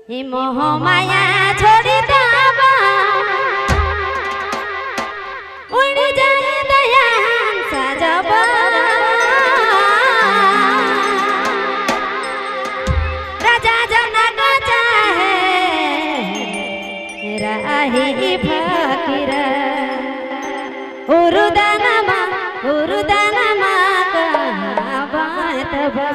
हि मोह माया छोड़ी दावा उड़ जाए दया सजबा राजा जनक चाहे राही फकीर उरुदनमा कहाँ बात बा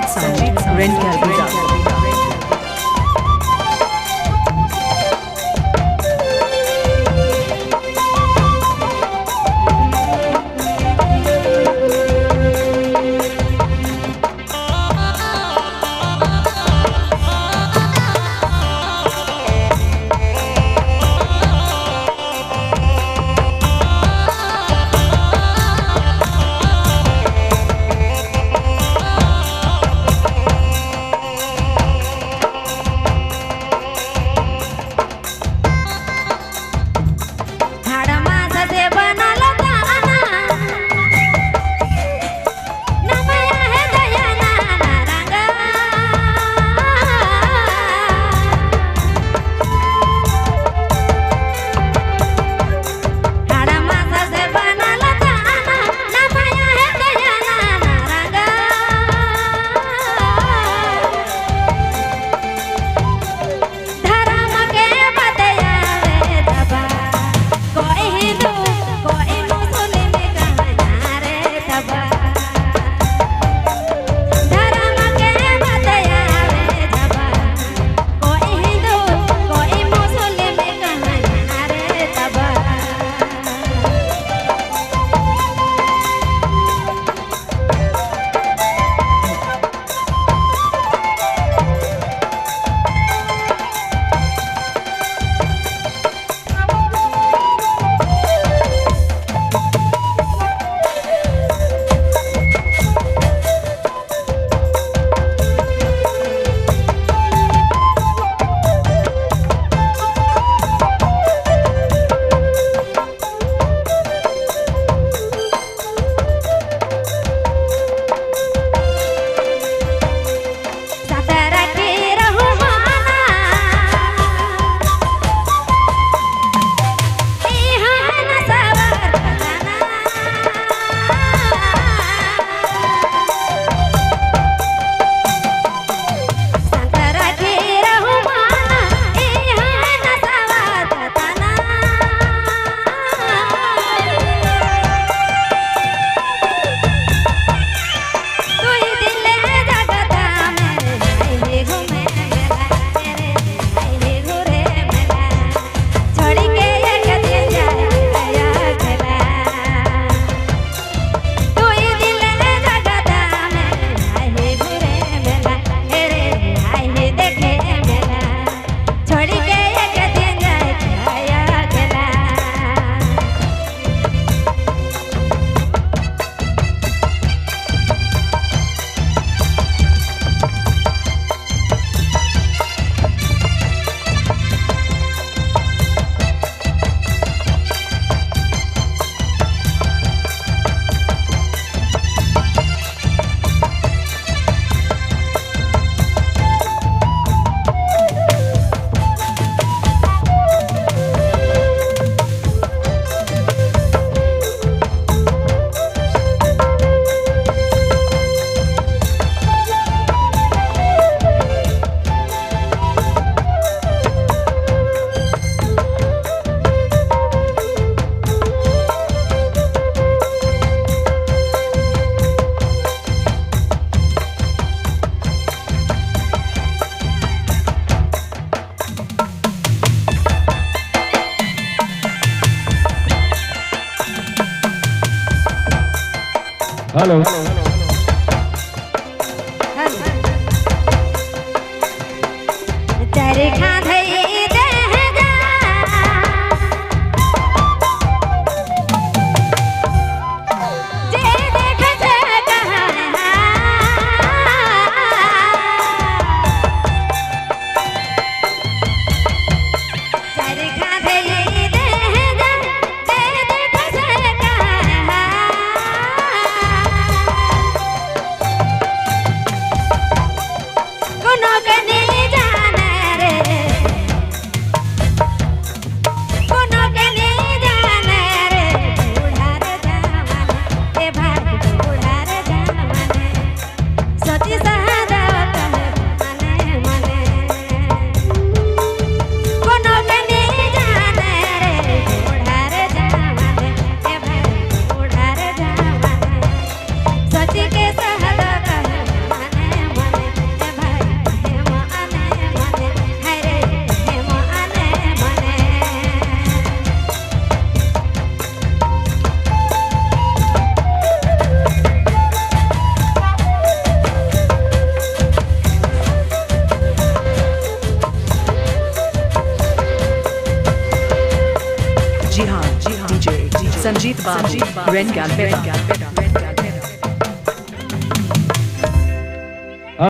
संजीत रेंट कैलकाटा। हेलो चरखा धई देगा जे देख से कहा चरखा धई देगा जे देख से कहा कोनो कने जाने रे कोनो कने जाने रे बूढ़ा रे जवान ए भाग बूढ़ा रे जवान सची सहादा मने मने कोनो कने जाने रे बूढ़ा रे जवान ए भाग बूढ़ा रे जवान सची के सहादा मने मने ए भाई हे मने मने हाय रे हे मने मने जी हाँ DJ संजीत बाबू रेन गैलबेटा